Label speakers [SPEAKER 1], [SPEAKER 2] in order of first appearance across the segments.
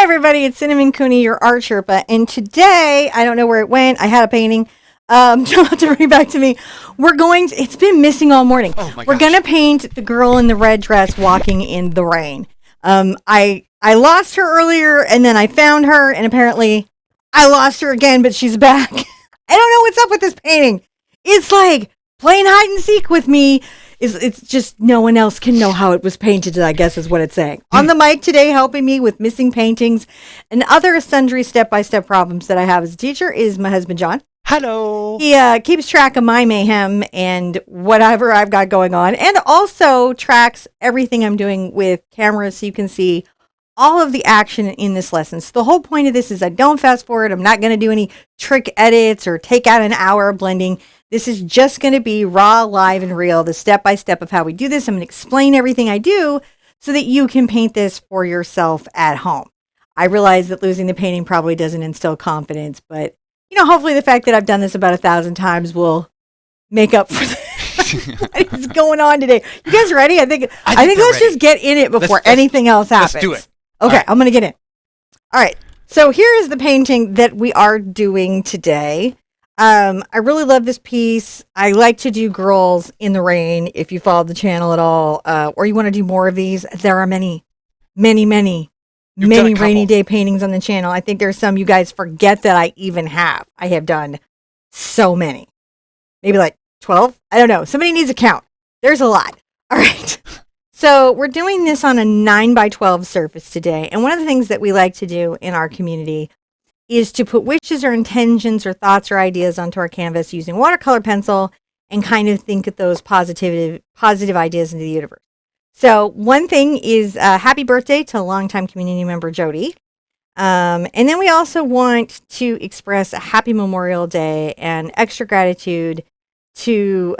[SPEAKER 1] everybody, it's Cinnamon Cooney, your Art Sherpa, and today, I don't know where it went, I had a painting, you'll have to bring it back to me. It's been missing all morning.
[SPEAKER 2] Oh my
[SPEAKER 1] We're
[SPEAKER 2] gosh.
[SPEAKER 1] gonna paint the girl in the red dress walking in the rain. I lost her earlier, and then I found her, and apparently I lost her again, but she's back. I don't know what's up with this painting. It's like playing hide and seek with me. It's just no one else can know how it was painted, I guess is what it's saying. On the mic today, helping me with missing paintings and other sundry step-by-step problems that I have as a teacher is my husband, John.
[SPEAKER 2] Hello.
[SPEAKER 1] He keeps track of my mayhem and whatever I've got going on, and also tracks everything I'm doing with cameras so you can see all of the action in this lesson. So the whole point of this is I don't fast forward. I'm not going to do any trick edits or take out an hour of blending. This is just going to be raw, live, and real, the step-by-step of how we do this. I'm going to explain everything I do so that you can paint this for yourself at home. I realize that losing the painting probably doesn't instill confidence, but hopefully the fact that I've done this about 1,000 times will make up for what is going on today. You guys ready? I think let's just get in it before anything else happens.
[SPEAKER 2] Let's do it.
[SPEAKER 1] Okay,
[SPEAKER 2] right.
[SPEAKER 1] I'm going to get in. All right. So here is the painting that we are doing today. I really love this piece. I like to do girls in the rain. If you follow the channel at all, or you want to do more of these, there are many rainy day paintings on the channel. I think there's some you guys forget that I even have. I have done so many, maybe like 12. I don't know. Somebody needs a count. There's a lot. All right. So we're doing this on a 9x12 surface today. And one of the things that we like to do in our community is to put wishes or intentions or thoughts or ideas onto our canvas using watercolor pencil and kind of think of those positive ideas into the universe. So one thing is happy birthday to longtime community member Jody. And then we also want to express a happy Memorial Day and extra gratitude to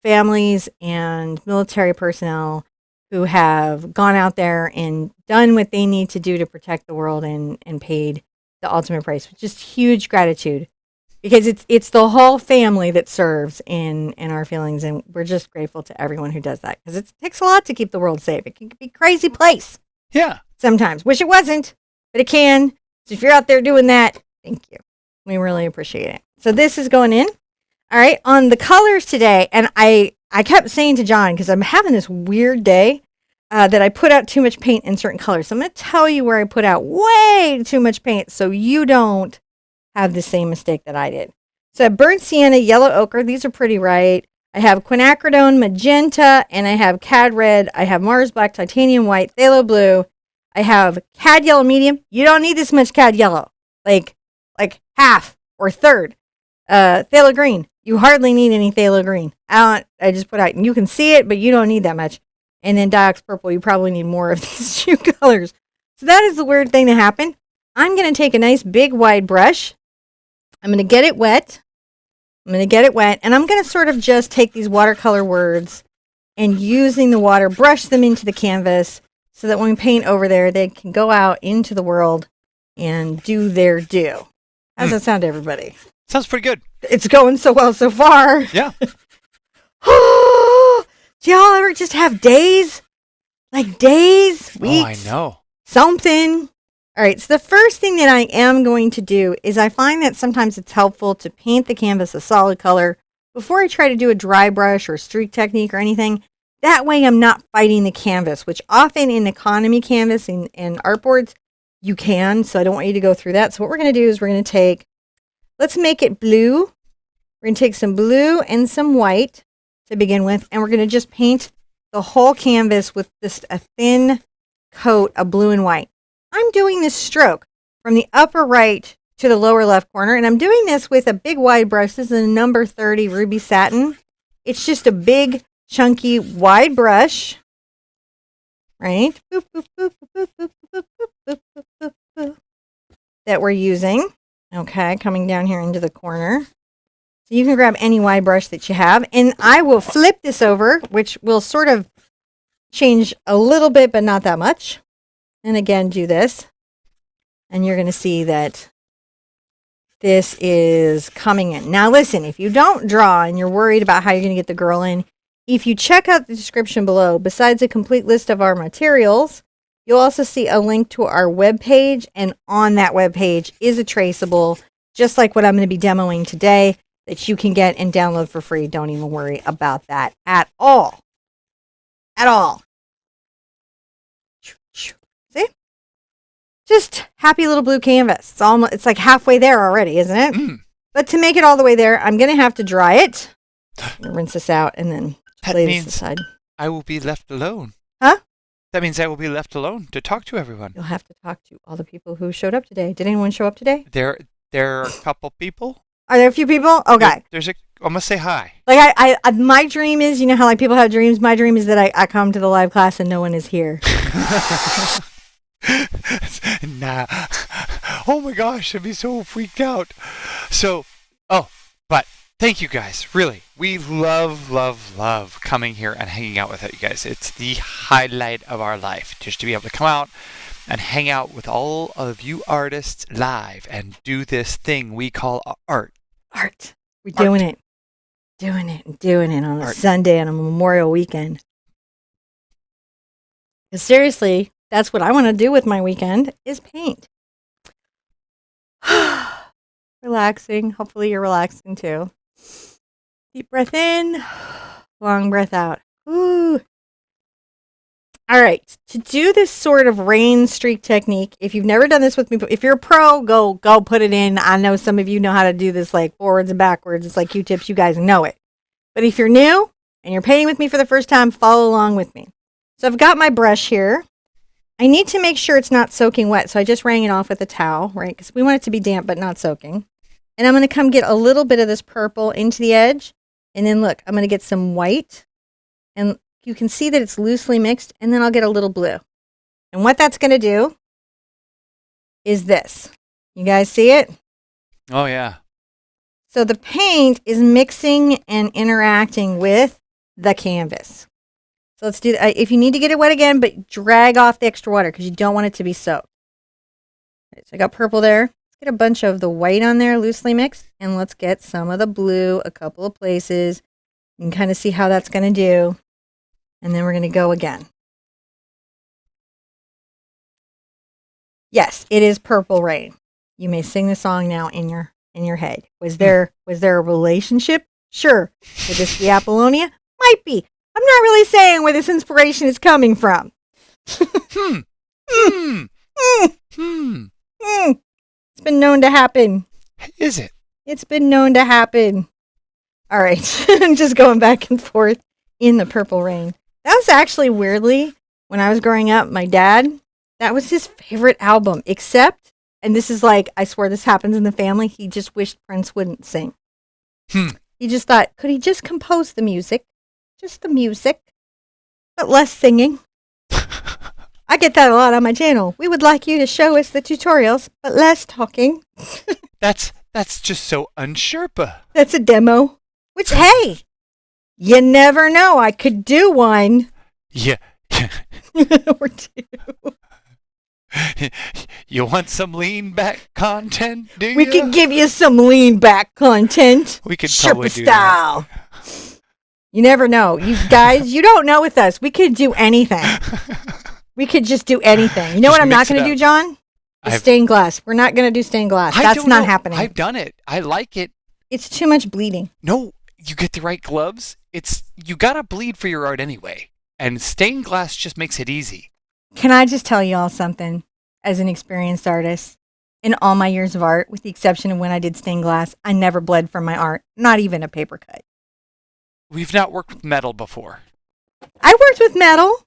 [SPEAKER 1] families and military personnel who have gone out there and done what they need to do to protect the world and paid the ultimate price. Just huge gratitude, because it's the whole family that serves in our feelings, and we're just grateful to everyone who does that, because it takes a lot to keep the world safe. It can be a crazy place.
[SPEAKER 2] Yeah.
[SPEAKER 1] Sometimes. Wish it wasn't, but it can. So if you're out there doing that, thank you. We really appreciate it. So this is going in. All right, on the colors today, and I kept saying to John, because I'm having this weird day, that I put out too much paint in certain colors. So I'm going to tell you where I put out way too much paint so you don't have the same mistake that I did. So I have burnt sienna, yellow ochre. These are pretty right. I have quinacridone magenta, and I have cad red. I have Mars black, titanium white, phthalo blue. I have cad yellow medium. You don't need this much cad yellow, like half or third. Phthalo green. You hardly need any phthalo green. I just put out, and you can see it, but you don't need that much. And then Dioxazine Purple, you probably need more of these two colors. So that is the weird thing that happened. I'm going to take a nice big wide brush. I'm going to get it wet. And I'm going to sort of just take these watercolor words and using the water, brush them into the canvas so that when we paint over there, they can go out into the world and do their due. How's that sound to everybody?
[SPEAKER 2] Sounds pretty good.
[SPEAKER 1] It's going so well so far.
[SPEAKER 2] Yeah.
[SPEAKER 1] Do y'all ever just have days? Like days, weeks?
[SPEAKER 2] Oh, I know.
[SPEAKER 1] Something. All right, so the first thing that I am going to do is I find that sometimes it's helpful to paint the canvas a solid color before I try to do a dry brush or streak technique or anything. That way I'm not fighting the canvas, which often in economy canvas and artboards, you can. So I don't want you to go through that. So what we're going to do is we're going to take, let's make it blue. We're going to take some blue and some white to begin with, and we're going to just paint the whole canvas with just a thin coat of blue and white. I'm doing this stroke from the upper right to the lower left corner, and I'm doing this with a big wide brush. This is a number 30 ruby satin. It's just a big, chunky, wide brush, right? Boop, boop, boop, boop, boop, boop, boop, boop, boop, boop, boop, that we're using. Okay, coming down here into the corner. So you can grab any wide brush that you have, and I will flip this over, which will sort of change a little bit, but not that much. And again, do this, and you're going to see that this is coming in. Now listen, if you don't draw and you're worried about how you're going to get the girl in, if you check out the description below, besides a complete list of our materials You'll also see a link to our webpage, and on that webpage is a traceable, just like what I'm going to be demoing today, that you can get and download for free. Don't even worry about that at all. At all. See? Just happy little blue canvas. It's like halfway there already, isn't it?
[SPEAKER 2] Mm.
[SPEAKER 1] But to make it all the way there, I'm going to have to dry it. Rinse this out and then lay this aside.
[SPEAKER 2] I will be left alone.
[SPEAKER 1] Huh?
[SPEAKER 2] That means I will be left alone to talk to everyone.
[SPEAKER 1] You'll have to talk to all the people who showed up today. Did anyone show up today?
[SPEAKER 2] There are a couple people.
[SPEAKER 1] Are there a few people? Okay.
[SPEAKER 2] I must say hi.
[SPEAKER 1] Like I my dream is, you know how like people have dreams? My dream is that I come to the live class and no one is here.
[SPEAKER 2] Nah. Oh my gosh, I'd be so freaked out. But thank you guys. Really. We love coming here and hanging out with you guys. It's the highlight of our life, just to be able to come out and hang out with all of you artists live and do this thing we call art.
[SPEAKER 1] Art. We're doing it. Doing it on a Sunday on a Memorial weekend. Because seriously, that's what I want to do with my weekend, is paint. Relaxing. Hopefully you're relaxing too. Deep breath in, long breath out. Ooh. All right, to do this sort of rain streak technique, if you've never done this with me, if you're a pro, go put it in. I know some of you know how to do this like forwards and backwards. It's like Q-tips, you guys know it. But if you're new and you're painting with me for the first time, follow along with me. So I've got my brush here. I need to make sure it's not soaking wet, so I just wrung it off with a towel, right? Because we want it to be damp but not soaking. And I'm going to come get a little bit of this purple into the edge. And then look, I'm going to get some white. And you can see that it's loosely mixed, and then I'll get a little blue. And what that's going to do is this. You guys see it?
[SPEAKER 2] Oh, yeah.
[SPEAKER 1] So the paint is mixing and interacting with the canvas. So let's do that. If you need to get it wet again, but drag off the extra water because you don't want it to be soaked. Okay, so I got purple there. Let's get a bunch of the white on there, loosely mixed, and let's get some of the blue a couple of places. You can kind of see how that's going to do. And then we're going to go again. Yes, it is Purple Rain. You may sing the song now in your head. Was there a relationship? Sure. Could this be Apollonia? Might be. I'm not really saying where this inspiration is coming from. It's been known to happen.
[SPEAKER 2] Is it?
[SPEAKER 1] It's been known to happen. All right. I'm just going back and forth in the Purple Rain. That was actually, weirdly, when I was growing up, my dad, that was his favorite album, except, and this is like, I swear this happens in the family, he just wished Prince wouldn't sing. He just thought, could he just compose the music? Just the music, but less singing. I get that a lot on my channel. We would like you to show us the tutorials, but less talking.
[SPEAKER 2] That's just so unsherpa.
[SPEAKER 1] That's a demo, which, hey, you never know. I could do one.
[SPEAKER 2] Yeah.
[SPEAKER 1] Or two.
[SPEAKER 2] You want some lean back content, do you?
[SPEAKER 1] We could give you some lean back content.
[SPEAKER 2] We could
[SPEAKER 1] Sherpa
[SPEAKER 2] probably do
[SPEAKER 1] style. That. You never know. You guys, you don't know with us. We could do anything. We could just do anything. You know what I'm not going to do, John? Stained glass. We're not going to do stained glass. That's not happening.
[SPEAKER 2] I've done it. I like it.
[SPEAKER 1] It's too much bleeding.
[SPEAKER 2] No, you get the right gloves. You got to bleed for your art anyway. And stained glass just makes it easy.
[SPEAKER 1] Can I just tell you all something? As an experienced artist, in all my years of art, with the exception of when I did stained glass, I never bled from my art. Not even a paper cut.
[SPEAKER 2] We've not worked with metal before.
[SPEAKER 1] I worked with metal.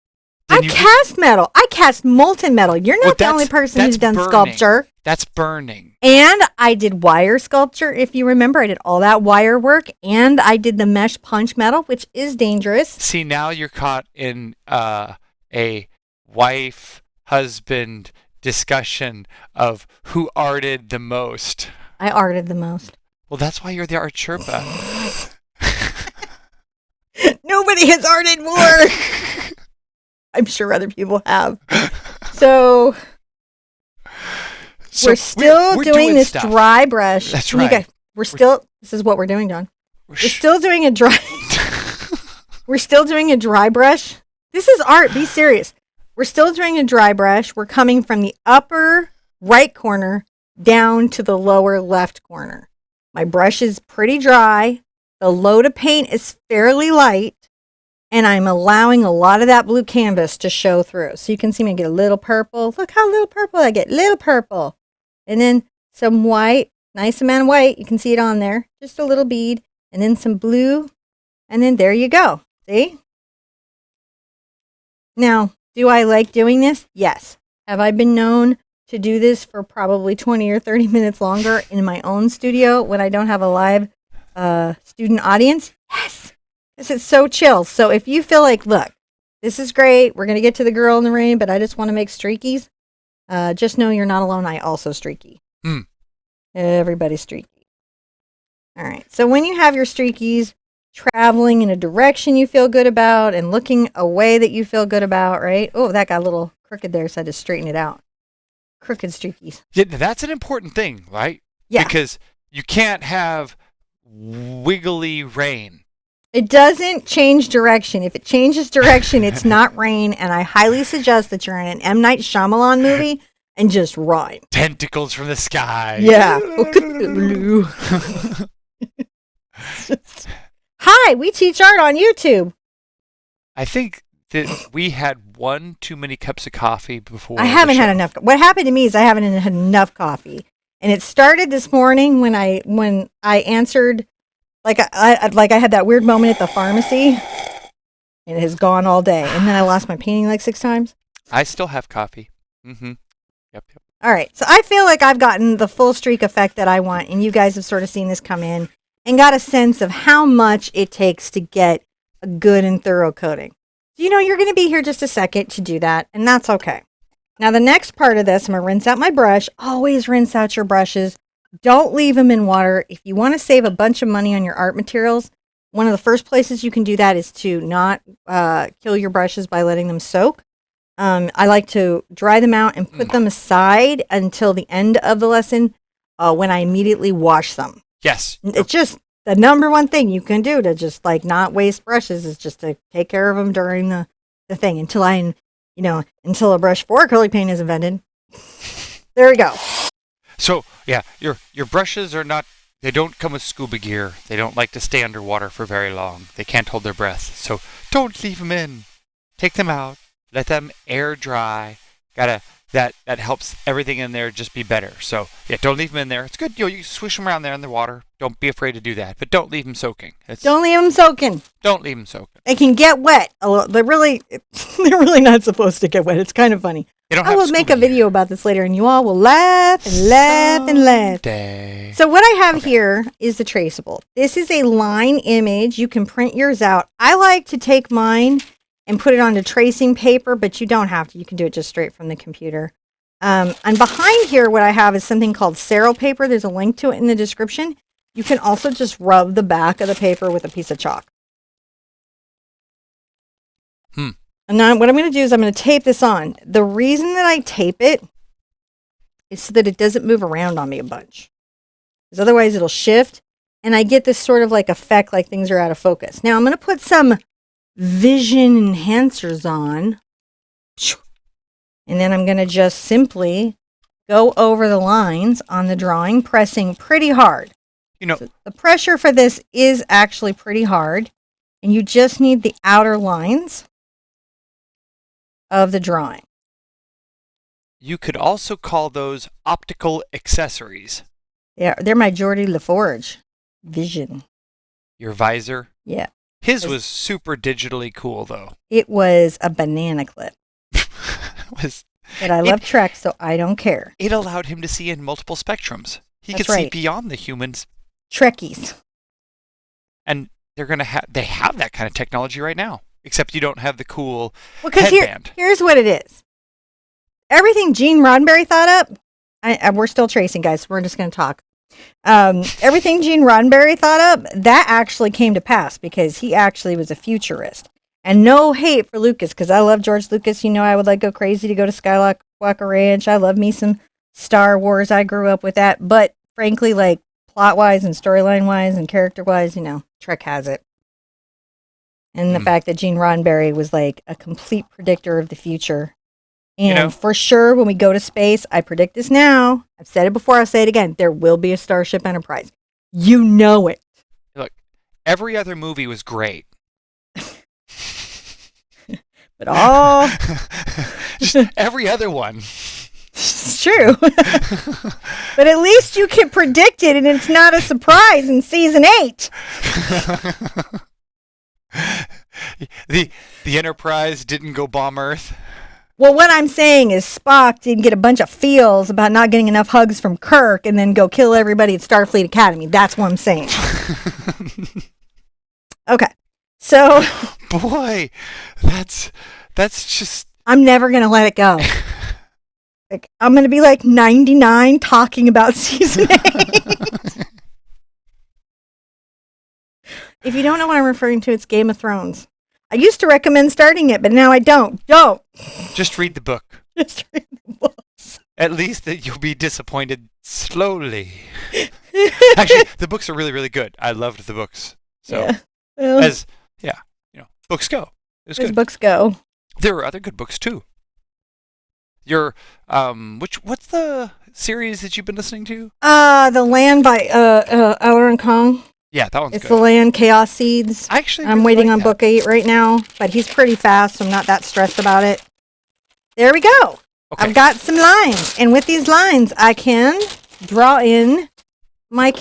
[SPEAKER 1] I cast metal. I cast molten metal. You're not the only person who's done sculpture.
[SPEAKER 2] That's burning.
[SPEAKER 1] And I did wire sculpture, if you remember. I did all that wire work. And I did the mesh punch metal, which is dangerous.
[SPEAKER 2] See, now you're caught in a wife-husband discussion of who arted the most.
[SPEAKER 1] I arted the most.
[SPEAKER 2] Well, that's why you're the Art Sherpa.
[SPEAKER 1] Nobody has arted more. I'm sure other people have. So we're still doing this stuff. Dry brush.
[SPEAKER 2] That's right.
[SPEAKER 1] This is what we're doing, John. We're still doing a dry brush. This is art. Be serious. we're still doing a dry brush. We're coming from the upper right corner down to the lower left corner. My brush is pretty dry. The load of paint is fairly light. And I'm allowing a lot of that blue canvas to show through. So you can see me get a little purple. Look how little purple I get. Little purple. And then some white. Nice amount of white. You can see it on there. Just a little bead. And then some blue. And then there you go. See? Now, do I like doing this? Yes. Have I been known to do this for probably 20 or 30 minutes longer in my own studio when I don't have a live student audience? Yes. Because it's so chill. So if you feel like, look, this is great. We're going to get to the girl in the rain, but I just want to make streakies. Just know you're not alone. I also streaky. Everybody's streaky. All right. So when you have your streakies traveling in a direction you feel good about and looking a way that you feel good about, right? Oh, that got a little crooked there, so I had to straighten it out. Crooked streakies.
[SPEAKER 2] Yeah, that's an important thing, right?
[SPEAKER 1] Yeah.
[SPEAKER 2] Because you can't have wiggly rain.
[SPEAKER 1] It doesn't change direction. If it changes direction, it's not rain, and I highly suggest that you're in an M. Night Shyamalan movie and just run.
[SPEAKER 2] Tentacles from the sky.
[SPEAKER 1] Yeah. Look at the blue. Hi, we teach art on YouTube.
[SPEAKER 2] I think that we had one too many cups of coffee before.
[SPEAKER 1] I haven't had enough. What happened to me is I haven't had enough coffee, and it started this morning when I answered. Like I had that weird moment at the pharmacy, and it has gone all day. And then I lost my painting like 6 times.
[SPEAKER 2] I still have coffee. Mm-hmm. Yep.
[SPEAKER 1] All right. So I feel like I've gotten the full streak effect that I want, and you guys have sort of seen this come in and got a sense of how much it takes to get a good and thorough coating. So, you're going to be here just a second to do that, and that's okay. Now, the next part of this, I'm going to rinse out my brush. Always rinse out your brushes. Don't leave them in water. If you want to save a bunch of money on your art materials, one of the first places you can do that is to not kill your brushes by letting them soak. I like to dry them out and put them aside until the end of the lesson when I immediately wash them.
[SPEAKER 2] Yes.
[SPEAKER 1] It's just the number one thing you can do to just not waste brushes is just to take care of them during the thing until until a brush for acrylic paint is invented. There we go.
[SPEAKER 2] So, yeah, your brushes they don't come with scuba gear. They don't like to stay underwater for very long. They can't hold their breath. So don't leave them in. Take them out. Let them air dry. That helps everything in there just be better. So, yeah, don't leave them in there. It's good. You swish them around there in the water. Don't be afraid to do that. But don't leave them soaking.
[SPEAKER 1] Don't leave them soaking.
[SPEAKER 2] Don't leave them soaking.
[SPEAKER 1] They can get wet. They're really not supposed to get wet. It's kind of funny. I will make a video about this later, and you all will laugh and laugh and laugh. So what I have here is the traceable. This is a line image. You can print yours out. I like to take mine and put it onto tracing paper, but you don't have to. You can do it just straight from the computer. And behind here, what I have is something called Cero paper. There's a link to it in the description. You can also just rub the back of the paper with a piece of chalk. And now what I'm going to do is I'm going to tape this on. The reason that I tape it is so that it doesn't move around on me a bunch. Because otherwise it'll shift, and I get this sort of effect like things are out of focus. Now I'm going to put some vision enhancers on. And then I'm going to just simply go over the lines on the drawing, pressing pretty hard. So the pressure for this is actually pretty hard, and you just need the outer lines of the drawing.
[SPEAKER 2] You could also call those optical accessories.
[SPEAKER 1] Yeah, they're my Geordie LaForge vision.
[SPEAKER 2] Your visor?
[SPEAKER 1] Yeah.
[SPEAKER 2] His was super digitally cool, though.
[SPEAKER 1] It was a banana clip. But I love Trek, so I don't care.
[SPEAKER 2] It allowed him to see in multiple spectrums. He
[SPEAKER 1] That's
[SPEAKER 2] could see
[SPEAKER 1] right.
[SPEAKER 2] beyond the humans.
[SPEAKER 1] Trekkies.
[SPEAKER 2] And they have that kind of technology right now. Except you don't have the cool
[SPEAKER 1] headband. Here's what it is. Everything Gene Roddenberry thought up, we're still tracing, guys. We're just going to talk. Everything Gene Roddenberry thought up, that actually came to pass because he actually was a futurist. And no hate for Lucas, because I love George Lucas. I would go crazy to go to Skywalker Ranch. I love me some Star Wars. I grew up with that. But frankly, plot-wise and storyline-wise and character-wise, Trek has it. And the fact that Gene Roddenberry was a complete predictor of the future And for sure, when we go to space, I predict this now. I've said it before, I'll say it again. There will be a Starship Enterprise. You know it.
[SPEAKER 2] Look, every other movie was great.
[SPEAKER 1] But all...
[SPEAKER 2] Just every other one.
[SPEAKER 1] It's true. But at least you can predict it and it's not a surprise in season 8.
[SPEAKER 2] The Enterprise didn't go bomb Earth.
[SPEAKER 1] Well, what I'm saying is Spock didn't get a bunch of feels about not getting enough hugs from Kirk and then go kill everybody at Starfleet Academy. That's what I'm saying. Okay. So...
[SPEAKER 2] Boy, that's just...
[SPEAKER 1] I'm never going to let it go. Like, I'm going to be like 99 talking about season 8. If you don't know what I'm referring to, it's Game of Thrones. I used to recommend starting it, but now I don't. Don't.
[SPEAKER 2] Just read the book.
[SPEAKER 1] Just read the books.
[SPEAKER 2] At least that you'll be disappointed slowly. Actually, the books are really, really good. I loved the books. So,
[SPEAKER 1] yeah. Well,
[SPEAKER 2] books go. It was
[SPEAKER 1] as
[SPEAKER 2] good.
[SPEAKER 1] books go.
[SPEAKER 2] There were other good books too. Your what's the series that you've been listening to?
[SPEAKER 1] The Land by Elron Kong.
[SPEAKER 2] Yeah, that one's
[SPEAKER 1] It's
[SPEAKER 2] good.
[SPEAKER 1] The Land Chaos Seeds. I'm waiting on book 8 right now, but he's pretty fast, so I'm not that stressed about it. There we go. Okay. I've got some lines, and with these lines, I can draw in my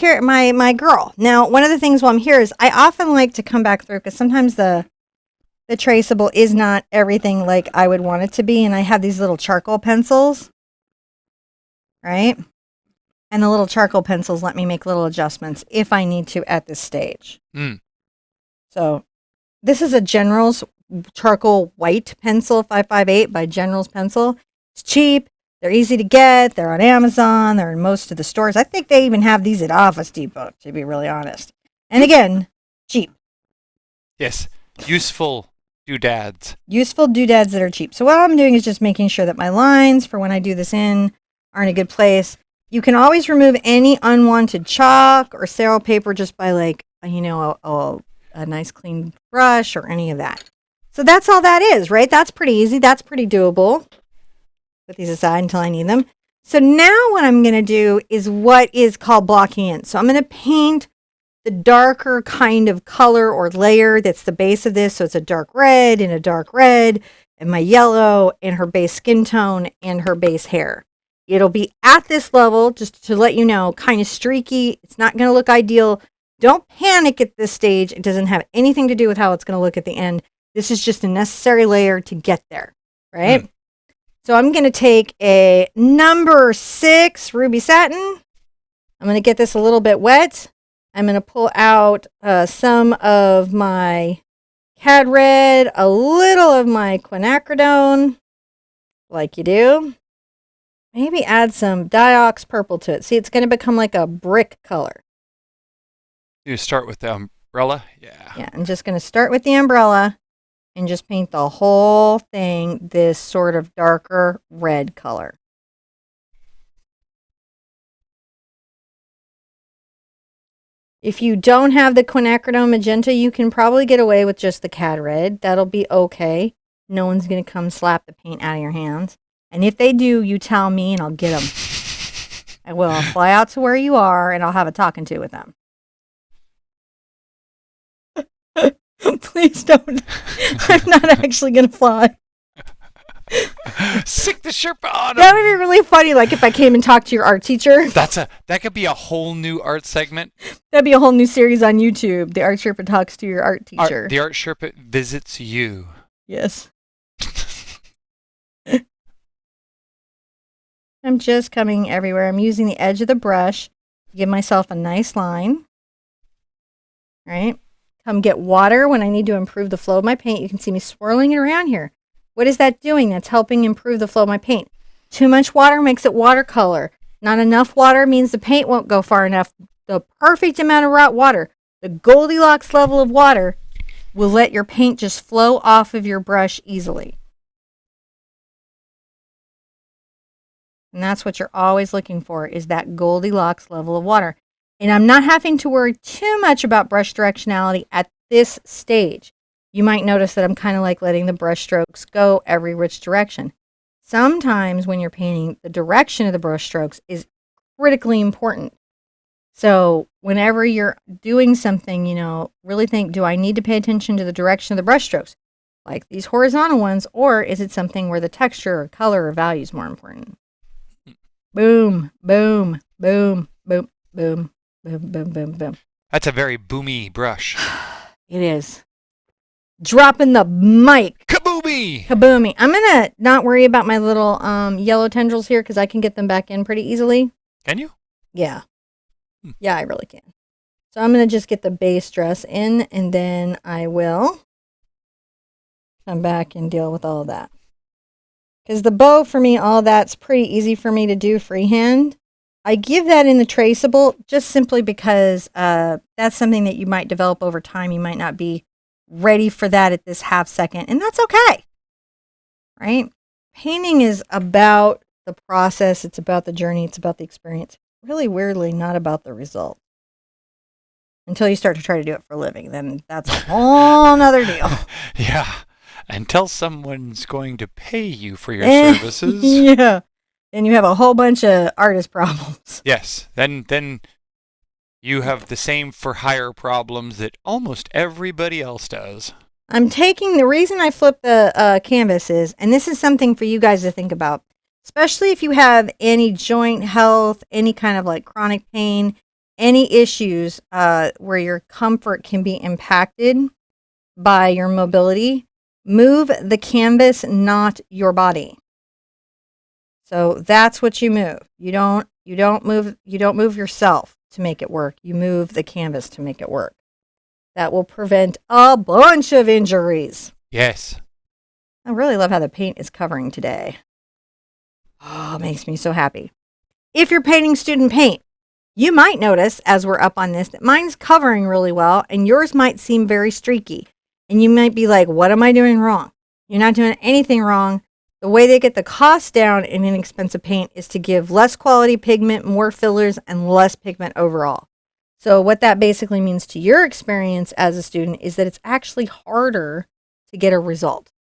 [SPEAKER 1] girl. Now, one of the things while I'm here is I often like to come back through because sometimes the traceable is not everything like I would want it to be, and I have these little charcoal pencils, right? And the little charcoal pencils let me make little adjustments if I need to at this stage. So this is a General's charcoal white pencil, 558 by General's Pencil. It's cheap. They're easy to get. They're on Amazon. They're in most of the stores. I think they even have these at Office Depot, to be really honest. And again, cheap.
[SPEAKER 2] Yes, useful doodads.
[SPEAKER 1] Useful doodads that are cheap. So what I'm doing is just making sure that my lines for when I do this in are in a good place. You can always remove any unwanted chalk or Cerro paper just by like, a nice clean brush or any of that. So that's all that is, right? That's pretty easy. That's pretty doable. Put these aside until I need them. So now what I'm going to do is what is called blocking in. So I'm going to paint the darker kind of color or layer that's the base of this. So it's a dark red and a dark red and my yellow and her base skin tone and her base hair. It'll be at this level, just to let you know, kind of streaky. It's not going to look ideal. Don't panic at this stage. It doesn't have anything to do with how it's going to look at the end. This is just a necessary layer to get there, right? So I'm going to take a number 6 ruby satin. I'm going to get this a little bit wet. I'm going to pull out some of my Cad Red, a little of my Quinacridone, like you do. Maybe add some Diox Purple to it. See, it's going to become like a brick color.
[SPEAKER 2] You start with the umbrella? Yeah.
[SPEAKER 1] Yeah, I'm just going to start with the umbrella and just paint the whole thing this sort of darker red color. If you don't have the Quinacridone Magenta, you can probably get away with just the Cad Red. That'll be okay. No one's going to come slap the paint out of your hands. And if they do, you tell me and I'll get them. I will. I'll fly out to where you are and I'll have a talking to with them. Please don't. I'm not actually going to fly.
[SPEAKER 2] Sick the Sherpa on him.
[SPEAKER 1] That would be really funny, like if I came and talked to your art teacher.
[SPEAKER 2] That could be a whole new art segment.
[SPEAKER 1] That'd be a whole new series on YouTube. The Art Sherpa talks to your art teacher.
[SPEAKER 2] The Art Sherpa visits you.
[SPEAKER 1] Yes. I'm just coming everywhere. I'm using the edge of the brush to give myself a nice line. Right? Come get water when I need to improve the flow of my paint. You can see me swirling it around here. What is that doing? That's helping improve the flow of my paint. Too much water makes it watercolor. Not enough water means the paint won't go far enough. The perfect amount of water, the Goldilocks level of water, will let your paint just flow off of your brush easily. And that's what you're always looking for, is that Goldilocks level of water. And I'm not having to worry too much about brush directionality at this stage. You might notice that I'm kind of like letting the brush strokes go every which direction. sometimes when you're painting, the direction of the brush strokes is critically important. So whenever you're doing something, really think, do I need to pay attention to the direction of the brush strokes, like these horizontal ones, or is it something where the texture or color or value is more important? Boom, boom, boom, boom, boom, boom, boom, boom, boom.
[SPEAKER 2] That's a very boomy brush.
[SPEAKER 1] It is. Dropping the mic.
[SPEAKER 2] Kaboomy!
[SPEAKER 1] Kaboomy. I'm going to not worry about my little yellow tendrils here because I can get them back in pretty easily.
[SPEAKER 2] Can you?
[SPEAKER 1] Yeah. Yeah, I really can. So I'm going to just get the base dress in, and then I will come back and deal with all of that. Because the bow, for me, all that's pretty easy for me to do freehand. I give that in the traceable just simply because that's something that you might develop over time. You might not be ready for that at this half second, and that's okay, right? Painting is about the process. It's about the journey. It's about the experience. Really weirdly, not about the result. Until you start to try to do it for a living, then that's a whole nother deal.
[SPEAKER 2] Yeah. Until someone's going to pay you for your services.
[SPEAKER 1] Yeah. Then you have a whole bunch of artist problems.
[SPEAKER 2] Yes. Then you have the same for hire problems that almost everybody else does.
[SPEAKER 1] I'm taking the reason I flip the canvas is, and this is something for you guys to think about, especially if you have any joint health, any kind of like chronic pain, any issues where your comfort can be impacted by your mobility. Move the canvas, not your body. So that's what you move. You don't move yourself to make it work. You move the canvas to make it work. That will prevent a bunch of injuries.
[SPEAKER 2] Yes.
[SPEAKER 1] I really love how the paint is covering today. Oh, it makes me so happy. If you're painting student paint, you might notice as we're up on this that mine's covering really well and yours might seem very streaky. And you might be like, what am I doing wrong? You're not doing anything wrong. The way they get the cost down in inexpensive paint is to give less quality pigment, more fillers, and less pigment overall. So what that basically means to your experience as a student is that it's actually harder to get a result.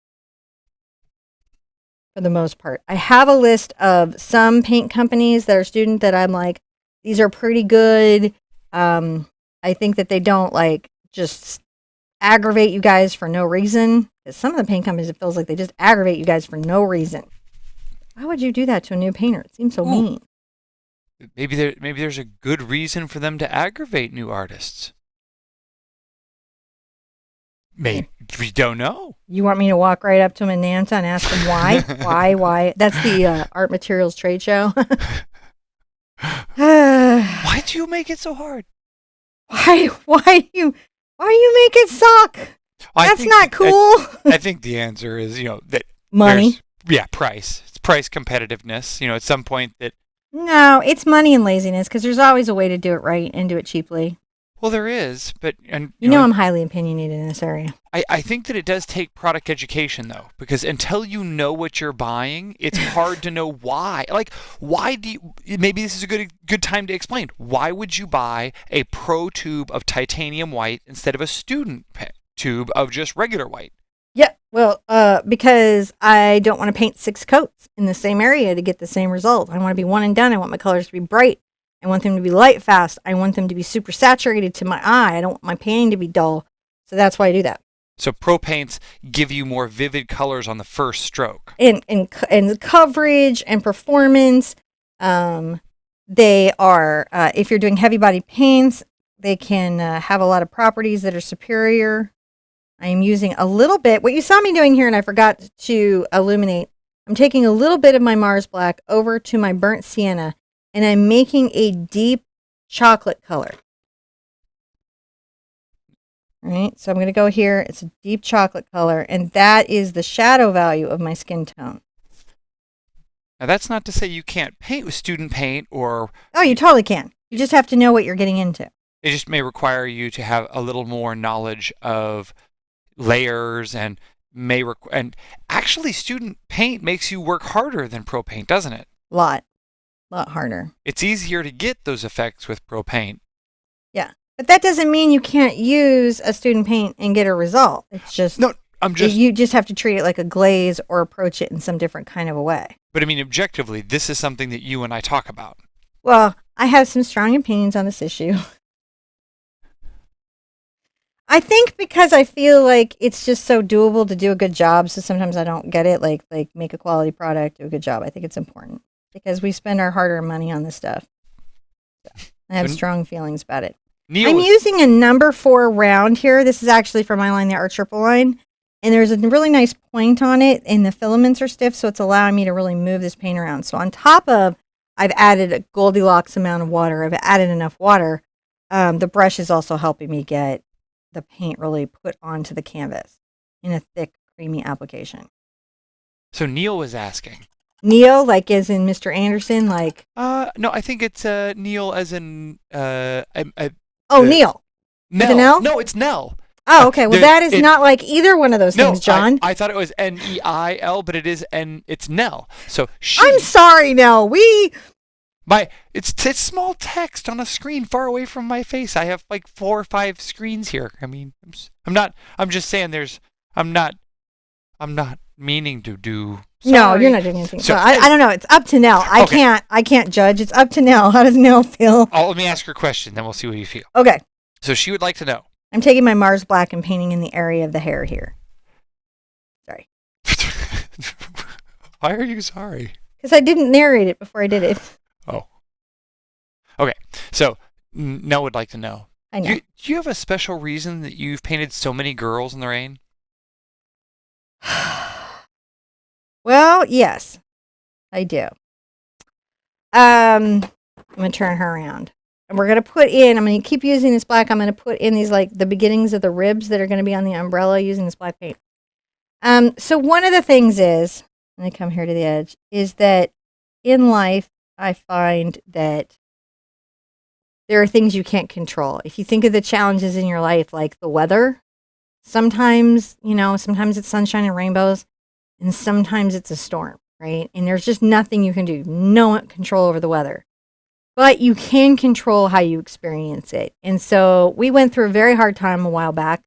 [SPEAKER 1] For the most part. I have a list of some paint companies that are student that I'm like, these are pretty good. I think that they don't like just aggravate you guys for no reason. Because some of the paint companies, it feels like they just aggravate you guys for no reason. Why would you do that to a new painter? It seems so mean.
[SPEAKER 2] Maybe there's a good reason for them to aggravate new artists. Maybe we don't know.
[SPEAKER 1] You want me to walk right up to him in Nanta and ask him why? Why? That's the art materials trade show.
[SPEAKER 2] Why do you make it so hard?
[SPEAKER 1] Why you make it suck? That's not cool.
[SPEAKER 2] I think the answer is, that
[SPEAKER 1] money.
[SPEAKER 2] Yeah, price. It's price competitiveness. At some point that.
[SPEAKER 1] No, it's money and laziness because there's always a way to do it right and do it cheaply.
[SPEAKER 2] Well, there is, but
[SPEAKER 1] I'm highly opinionated in this area.
[SPEAKER 2] I think that it does take product education though, because until you know what you're buying, it's hard to know why. Like, why do you? Maybe this is a good time to explain. Why would you buy a pro tube of titanium white instead of a student tube of just regular white?
[SPEAKER 1] Yeah, well, because I don't want to paint 6 coats in the same area to get the same result. I want to be one and done. I want my colors to be bright. I want them to be light fast. I want them to be super saturated to my eye. I don't want my painting to be dull. So that's why I do that.
[SPEAKER 2] So pro paints give you more vivid colors on the first stroke.
[SPEAKER 1] And coverage and performance. They are, if you're doing heavy body paints, they can have a lot of properties that are superior. I am using a little bit. What you saw me doing here, and I forgot to illuminate, I'm taking a little bit of my Mars Black over to my burnt sienna, and I'm making a deep chocolate color. All right, so I'm going to go here. It's a deep chocolate color, and that is the shadow value of my skin tone.
[SPEAKER 2] Now, that's not to say you can't paint with student paint or...
[SPEAKER 1] Oh, you totally can. You just have to know what you're getting into.
[SPEAKER 2] It just may require you to have a little more knowledge of layers and and actually student paint makes you work harder than pro paint, doesn't it?
[SPEAKER 1] Lot harder.
[SPEAKER 2] It's easier to get those effects with pro paint.
[SPEAKER 1] Yeah. But that doesn't mean you can't use a student paint and get a result. It's just...
[SPEAKER 2] No, I'm just.
[SPEAKER 1] You just have to treat it like a glaze or approach it in some different kind of a way.
[SPEAKER 2] But I mean, objectively, this is something that you and I talk about.
[SPEAKER 1] Well, I have some strong opinions on this issue. I think because I feel like it's just so doable to do a good job, so sometimes I don't get it. Like make a quality product, do a good job. I think it's important because we spend our hard-earned money on this stuff. So I have strong feelings about it. I'm using a number 4 round here. This is actually from my line, the Art Sherpa line, and there's a really nice point on it, and the filaments are stiff, so it's allowing me to really move this paint around. So on top of, I've added a Goldilocks amount of water. I've added enough water. The brush is also helping me get the paint really put onto the canvas in a thick, creamy application.
[SPEAKER 2] So Neil was asking.
[SPEAKER 1] Neil, like as in Mr. Anderson, like?
[SPEAKER 2] No, I think it's Neil as in
[SPEAKER 1] Neil.
[SPEAKER 2] Nell.
[SPEAKER 1] With an L?
[SPEAKER 2] No, it's Nell.
[SPEAKER 1] Oh, okay. Well, that is not like either one of those things, John.
[SPEAKER 2] I thought it was Neil, but it's Nell. So she.
[SPEAKER 1] I'm sorry, Nell.
[SPEAKER 2] It's small text on a screen far away from my face. I have like 4 or 5 screens here. I mean, I'm just saying I'm not meaning to do. Sorry.
[SPEAKER 1] No, you're not doing anything.
[SPEAKER 2] So
[SPEAKER 1] I don't know. It's up to Nell.
[SPEAKER 2] Okay.
[SPEAKER 1] I can't judge. It's up to Nell. How does Nell feel?
[SPEAKER 2] Let me ask her a question, then we'll see what you feel.
[SPEAKER 1] Okay.
[SPEAKER 2] So she would like to know.
[SPEAKER 1] I'm taking my Mars Black and painting in the area of the hair here. Sorry.
[SPEAKER 2] Why are you sorry?
[SPEAKER 1] Because I didn't narrate it before I did it.
[SPEAKER 2] Oh. Okay. So Nell would like to know.
[SPEAKER 1] I know.
[SPEAKER 2] Do you have a special reason that you've painted so many girls in the rain?
[SPEAKER 1] Well, yes, I do. I'm going to turn her around. And we're going to put in, I'm going to keep using this black. I'm going to put in these, like, the beginnings of the ribs that are going to be on the umbrella using this black paint. So one of the things is, and I come here to the edge, is that in life, I find that there are things you can't control. If you think of the challenges in your life, like the weather, sometimes it's sunshine and rainbows, and sometimes it's a storm, right? And there's just nothing you can do. No control over the weather. But you can control how you experience it. And so we went through a very hard time a while back,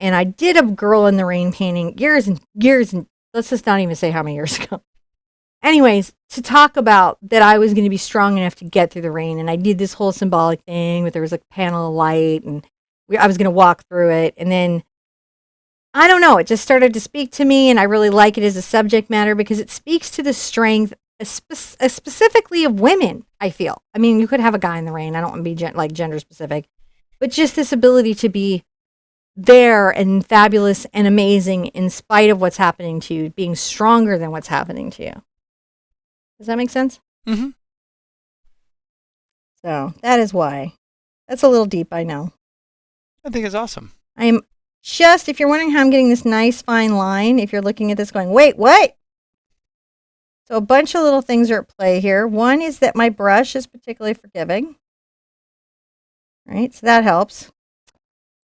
[SPEAKER 1] and I did a girl in the rain painting years and let's just not even say how many years ago. Anyways, to talk about that I was going to be strong enough to get through the rain, and I did this whole symbolic thing where there was a panel of light, and I was going to walk through it, and then I don't know, it just started to speak to me, and I really like it as a subject matter because it speaks to the strength specifically of women, I feel. I mean, you could have a guy in the rain. I don't want to be gender specific, but just this ability to be there and fabulous and amazing in spite of what's happening to you, being stronger than what's happening to you. Does that make sense?
[SPEAKER 2] Mm-hmm.
[SPEAKER 1] So that is why. That's a little deep, I know.
[SPEAKER 2] I think it's awesome.
[SPEAKER 1] I'm just, if you're wondering how I'm getting this nice fine line, if you're looking at this going, wait, what? So a bunch of little things are at play here. One is that my brush is particularly forgiving. Right, so that helps.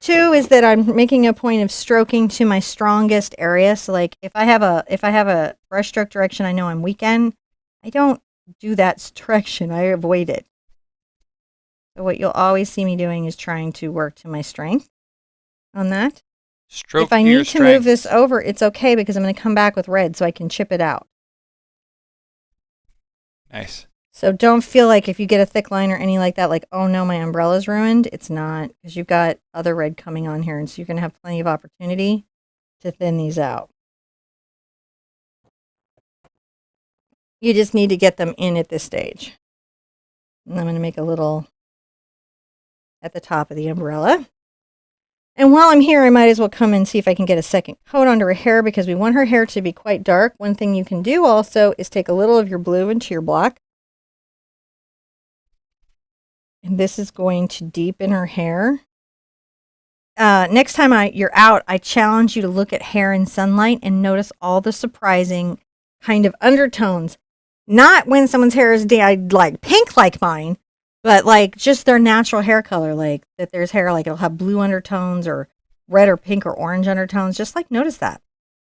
[SPEAKER 1] 2 is that I'm making a point of stroking to my strongest area. So like if I have a brush stroke direction I know I'm weak in, I don't do that direction. I avoid it. So what you'll always see me doing is trying to work to my strength on that.
[SPEAKER 2] Stroke
[SPEAKER 1] if I
[SPEAKER 2] to your
[SPEAKER 1] need to move this over, it's okay because I'm going to come back with red so I can chip it out.
[SPEAKER 2] Nice.
[SPEAKER 1] So don't feel like if you get a thick line or any like that, like, oh no, my umbrella's ruined. It's not, because you've got other red coming on here, and so you're going to have plenty of opportunity to thin these out. You just need to get them in at this stage. And I'm going to make a little at the top of the umbrella. And while I'm here, I might as well come and see if I can get a second coat onto her hair because we want her hair to be quite dark. One thing you can do also is take a little of your blue into your black. And this is going to deepen her hair. Next time you're out, I challenge you to look at hair in sunlight and notice all the surprising kind of undertones. Not when someone's hair is dyed like pink like mine, but like just their natural hair color, like that there's hair, like it'll have blue undertones or red or pink or orange undertones. Just like notice that.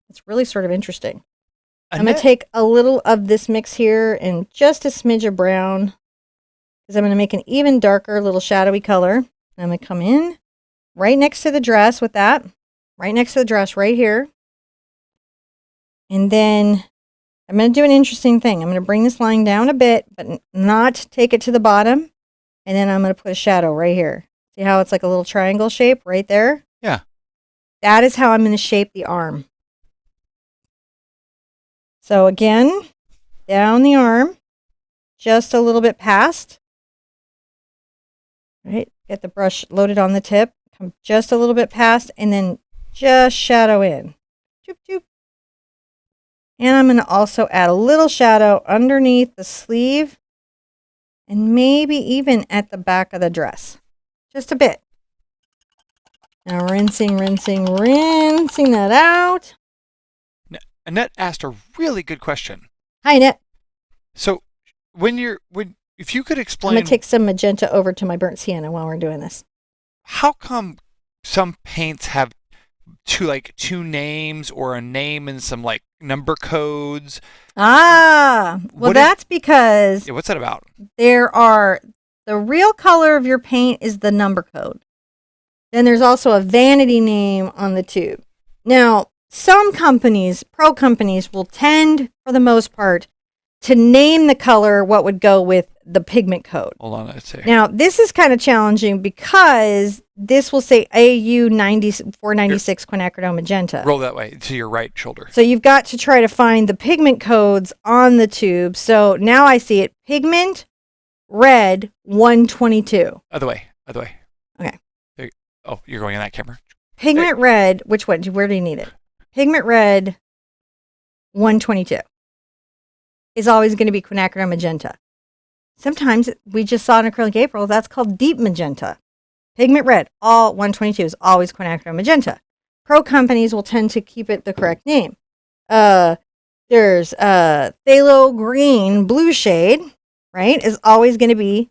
[SPEAKER 1] It's really sort of interesting. I'm going to take a little of this mix here and just a smidge of brown because I'm going to make an even darker little shadowy color. And I'm going to come in right next to the dress with that, right next to the dress right here. And then I'm going to do an interesting thing. I'm going to bring this line down a bit, but not take it to the bottom. And then I'm going to put a shadow right here. See how it's like a little triangle shape right there?
[SPEAKER 2] Yeah.
[SPEAKER 1] That is how I'm going to shape the arm. So again, down the arm, just a little bit past. Right? Get the brush loaded on the tip. Come just a little bit past, and then just shadow in. Doop, doop. And I'm going to also add a little shadow underneath the sleeve and maybe even at the back of the dress. Just a bit. Now rinsing that out.
[SPEAKER 2] Annette asked a really good question.
[SPEAKER 1] Hi, Annette.
[SPEAKER 2] So if you could
[SPEAKER 1] I'm
[SPEAKER 2] explain,
[SPEAKER 1] going to take some magenta over to my burnt sienna while we're doing this.
[SPEAKER 2] how come some paints have two names or a name and some like number codes?
[SPEAKER 1] Well, that's because
[SPEAKER 2] Yeah, what's that about?
[SPEAKER 1] the real color of your paint is the number code. Then there's also a vanity name on the tube. Now, some companies, pro companies, will tend, for the most part, to name the color what would go with the pigment code.
[SPEAKER 2] Hold on, let's see.
[SPEAKER 1] Now, this is kind of challenging because this will say AU 496 Quinacridone Magenta.
[SPEAKER 2] Roll that way to your right shoulder.
[SPEAKER 1] So you've got to try to find the pigment codes on the tube. So now I see it. Pigment Red 122.
[SPEAKER 2] Other way.
[SPEAKER 1] Okay.
[SPEAKER 2] Oh, you're going in that camera.
[SPEAKER 1] Pigment Red, which one? Where do you need it? Pigment Red 122 is always going to be Quinacridone Magenta. Sometimes we just saw in Acrylic April, that's called Deep Magenta. Pigment Red, all 122 is always Quinacridone Magenta. Pro companies will tend to keep it the correct name. There's Phthalo Green Blue shade, right, is always going to be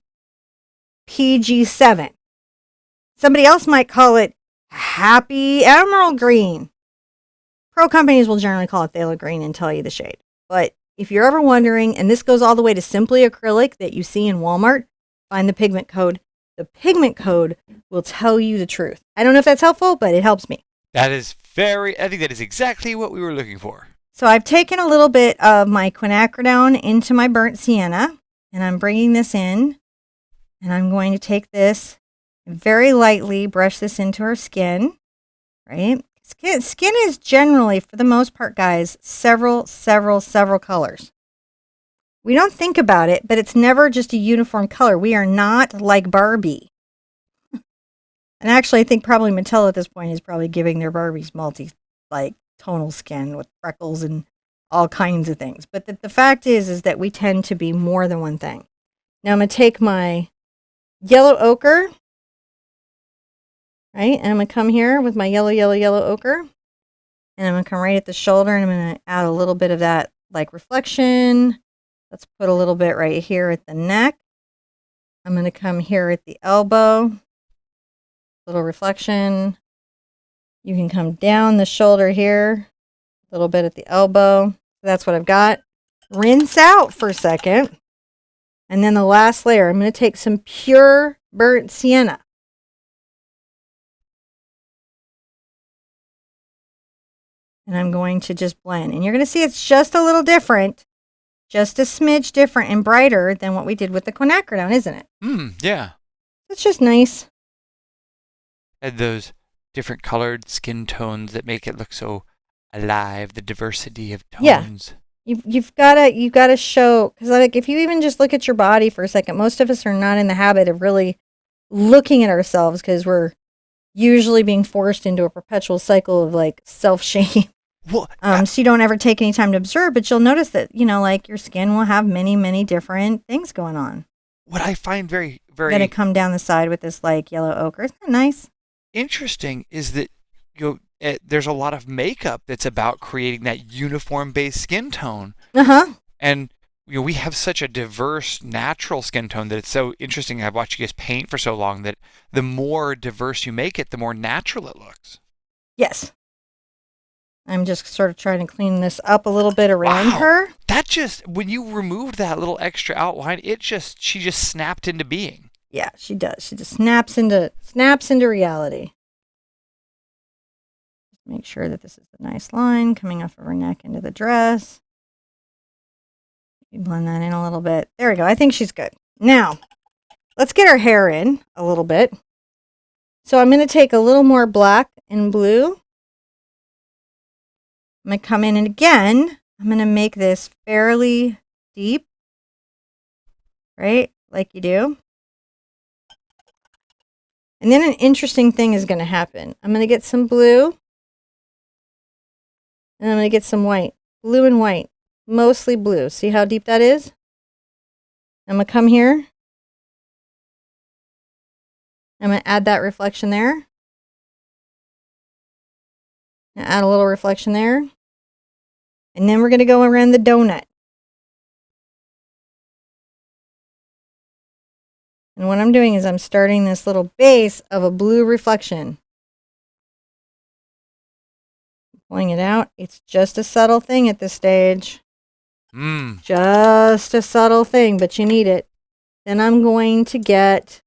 [SPEAKER 1] PG7. Somebody else might call it Happy Emerald Green. Pro companies will generally call it Phthalo Green and tell you the shade. But if you're ever wondering, and this goes all the way to Simply Acrylic that you see in Walmart, find the pigment code. The pigment code will tell you the truth. I don't know if that's helpful, but it helps me.
[SPEAKER 2] I think that is exactly what we were looking for.
[SPEAKER 1] So I've taken a little bit of my quinacridone into my burnt sienna, and I'm bringing this in, and I'm going to take this and very lightly brush this into her skin, right? Skin is generally, for the most part, guys, several colors. We don't think about it, but it's never just a uniform color. We are not like Barbie. And actually, I think probably Mattel at this point is probably giving their Barbies tonal skin with freckles and all kinds of things. But the fact is that we tend to be more than one thing. Now I'm going to take my yellow ochre, right? And I'm going to come here with my yellow ochre. And I'm going to come right at the shoulder, and I'm going to add a little bit of that like reflection. Let's put a little bit right here at the neck. I'm going to come here at the elbow. Little reflection. You can come down the shoulder here. A little bit at the elbow. That's what I've got. Rinse out for a second. And then the last layer, I'm going to take some pure burnt sienna. And I'm going to just blend. And you're going to see it's just a little different. Just a smidge different and brighter than what we did with the quinacridone, isn't it?
[SPEAKER 2] Yeah.
[SPEAKER 1] It's just nice.
[SPEAKER 2] And those different colored skin tones that make it look so alive, the diversity of tones.
[SPEAKER 1] Yeah. You've gotta show, because like if you even just look at your body for a second, most of us are not in the habit of really looking at ourselves because we're usually being forced into a perpetual cycle of like self-shame. So you don't ever take any time to observe, but you'll notice that, like your skin will have many different things going on.
[SPEAKER 2] What I find very, very
[SPEAKER 1] Gonna come down the side with this like yellow ochre. Isn't that nice?
[SPEAKER 2] Interesting is that there's a lot of makeup that's about creating that uniform-based skin tone. And we have such a diverse natural skin tone that it's so interesting. I've watched you guys paint for so long that the more diverse you make it, the more natural it looks.
[SPEAKER 1] Yes. I'm just sort of trying to clean this up a little bit around her.
[SPEAKER 2] That just, when you removed that little extra outline, she just snapped into being.
[SPEAKER 1] Yeah, she does. She just snaps into reality. Make sure that this is a nice line coming off of her neck into the dress. Blend that in a little bit. There we go. I think she's good. Now, let's get her hair in a little bit. So I'm going to take a little more black and blue. I'm going to come in and again, I'm going to make this fairly deep, right? Like you do. And then an interesting thing is going to happen. I'm going to get some blue. And I'm going to get some white. Blue and white. Mostly blue. See how deep that is? I'm going to come here. I'm going to add that reflection there. Add a little reflection there. And then we're going to go around the donut. And what I'm doing is I'm starting this little base of a blue reflection. Pulling it out. It's just a subtle thing at this stage. Just a subtle thing, but you need it. Then I'm going to get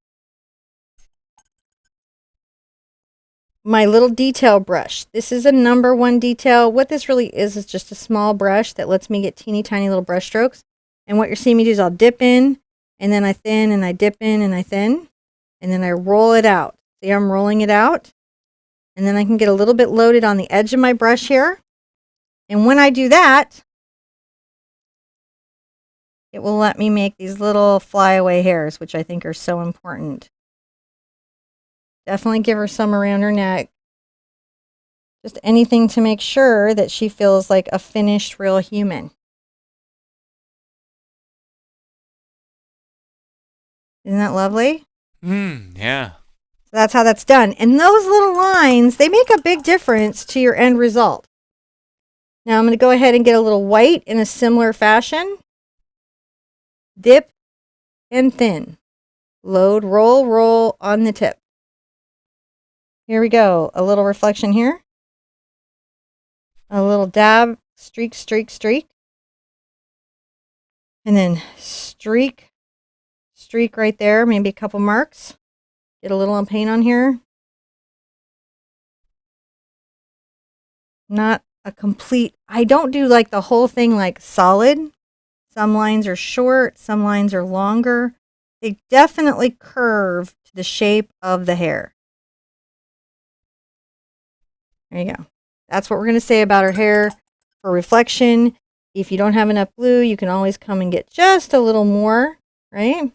[SPEAKER 1] my little detail brush. This is a number 1 detail. What this really is just a small brush that lets me get teeny tiny little brush strokes. And what you're seeing me do is I'll dip in, and then I thin, and I dip in, and I thin, and then I roll it out. See, I'm rolling it out. And then I can get a little bit loaded on the edge of my brush here. And when I do that, it will let me make these little flyaway hairs, which I think are so important. Definitely give her some around her neck. Just anything to make sure that she feels like a finished real human. Isn't that lovely?
[SPEAKER 2] Yeah.
[SPEAKER 1] So that's how that's done. And those little lines, they make a big difference to your end result. Now I'm going to go ahead and get a little white in a similar fashion. Dip and thin. Load, roll, roll on the tip. Here we go. A little reflection here. A little dab, streak, streak, streak. And then streak, streak right there. Maybe a couple marks. Get a little paint on here. Not a complete, I don't do like the whole thing like solid. Some lines are short, some lines are longer. They definitely curve to the shape of the hair. There you go. That's what we're going to say about her hair for reflection. If you don't have enough blue, you can always come and get just a little more, right?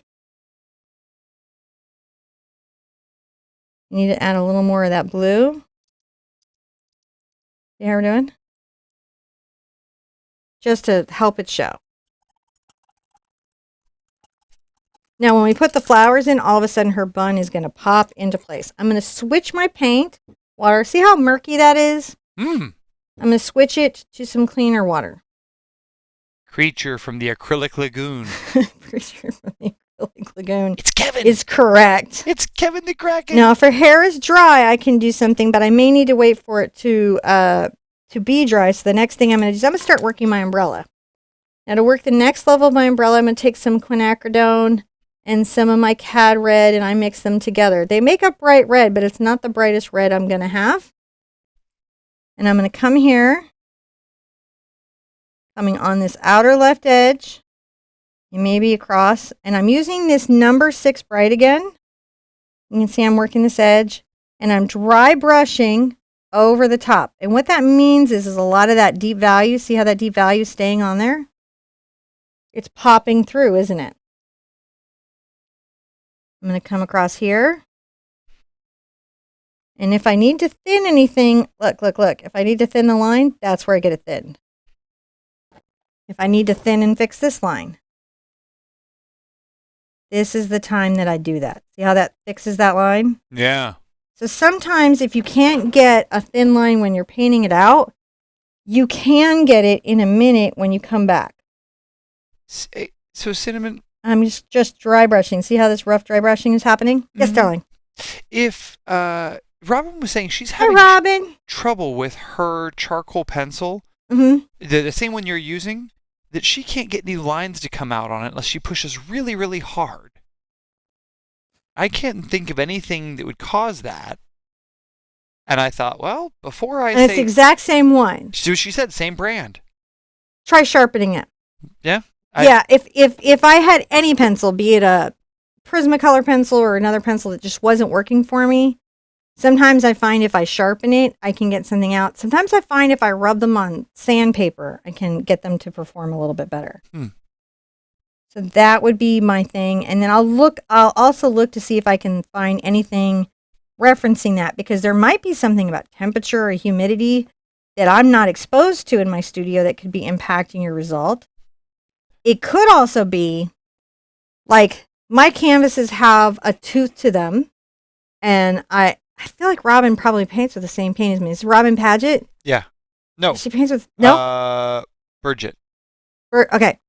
[SPEAKER 1] You need to add a little more of that blue. See how we're doing? Just to help it show. Now, when we put the flowers in, all of a sudden her bun is going to pop into place. I'm going to switch my paint water. See how murky that is? I'm going to switch it to some cleaner water.
[SPEAKER 2] Creature from the Acrylic Lagoon.
[SPEAKER 1] Creature from the Acrylic Lagoon.
[SPEAKER 2] It's Kevin.
[SPEAKER 1] Is correct.
[SPEAKER 2] It's Kevin the Kraken.
[SPEAKER 1] Now, if her hair is dry, I can do something, but I may need to wait for it to be dry. So the next thing I'm going to do is I'm going to start working my umbrella. Now, to work the next level of my umbrella, I'm going to take some quinacridone and some of my Cad Red, and I mix them together. They make a bright red, but it's not the brightest red I'm going to have. And I'm going to come here, coming on this outer left edge, and maybe across. And I'm using this number 6 bright again. You can see I'm working this edge, and I'm dry brushing over the top. And what that means is a lot of that deep value. See how that deep value is staying on there? It's popping through, isn't it? I'm going to come across here. And if I need to thin anything, look, look, look. If I need to thin the line, that's where I get it thinned. If I need to thin and fix this line, this is the time that I do that. See how that fixes that line?
[SPEAKER 2] Yeah.
[SPEAKER 1] So sometimes if you can't get a thin line when you're painting it out, you can get it in a minute when you come back.
[SPEAKER 2] So Cinnamon,
[SPEAKER 1] I'm just dry brushing. See how this rough dry brushing is happening? Yes, darling.
[SPEAKER 2] If Robin was saying she's having trouble with her charcoal pencil, the same one you're using, that she can't get any lines to come out on it unless she pushes really, really hard. I can't think of anything that would cause that. And I thought, well, before I
[SPEAKER 1] And it's the
[SPEAKER 2] say,
[SPEAKER 1] exact same one.
[SPEAKER 2] so she said same brand.
[SPEAKER 1] Try sharpening it.
[SPEAKER 2] Yeah.
[SPEAKER 1] Yeah, if I had any pencil, be it a Prismacolor pencil or another pencil that just wasn't working for me, sometimes I find if I sharpen it, I can get something out. Sometimes I find if I rub them on sandpaper, I can get them to perform a little bit better. So that would be my thing. And then I'll also look to see if I can find anything referencing that, because there might be something about temperature or humidity that I'm not exposed to in my studio that could be impacting your result. It could also be like my canvases have a tooth to them, and I feel like Robin probably paints with the same paint as me. Is Robin Paget?
[SPEAKER 2] Yeah. No.
[SPEAKER 1] She paints with
[SPEAKER 2] Bridget.
[SPEAKER 1] Okay.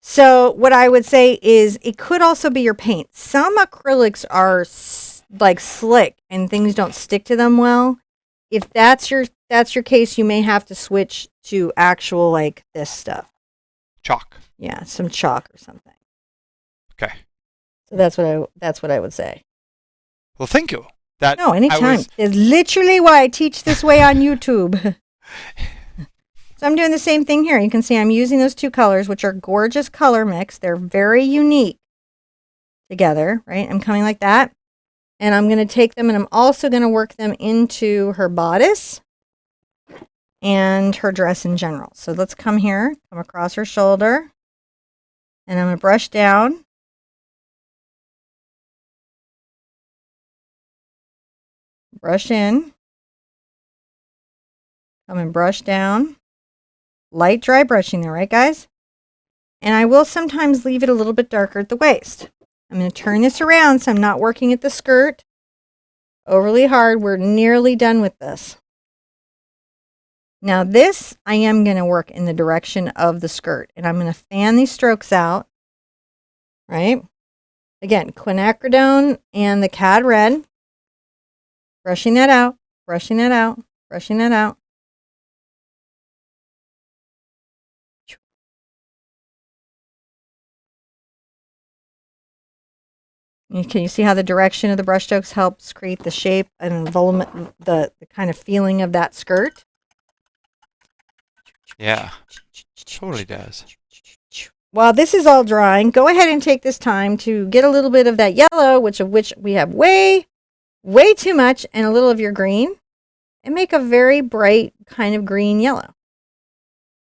[SPEAKER 1] So what I would say is it could also be your paint. Some acrylics are like slick and things don't stick to them well. If that's your case, you may have to switch to actual like this stuff.
[SPEAKER 2] Chalk.
[SPEAKER 1] Yeah, some chalk or something.
[SPEAKER 2] Okay.
[SPEAKER 1] So that's what I would say.
[SPEAKER 2] Well, thank you.
[SPEAKER 1] No, anytime. It's literally why I teach this way on YouTube. So I'm doing the same thing here. You can see I'm using those two colors, which are gorgeous color mix. They're very unique together, right? I'm coming like that. And I'm going to take them and I'm also going to work them into her bodice and her dress in general. So let's come here, come across her shoulder. And I'm going to brush down. Brush in. Come and brush down. Light dry brushing there, right guys? And I will sometimes leave it a little bit darker at the waist. I'm going to turn this around so I'm not working at the skirt overly hard. We're nearly done with this. Now this, I am going to work in the direction of the skirt. And I'm going to fan these strokes out, right? Again, Quinacridone and the Cad Red. Brushing that out, brushing that out, brushing that out. Can you see how the direction of the brush strokes helps create the shape and the kind of feeling of that skirt?
[SPEAKER 2] Yeah, totally does.
[SPEAKER 1] While this is all drying, go ahead and take this time to get a little bit of that yellow, which we have way too much, and a little of your green, and make a very bright kind of green yellow.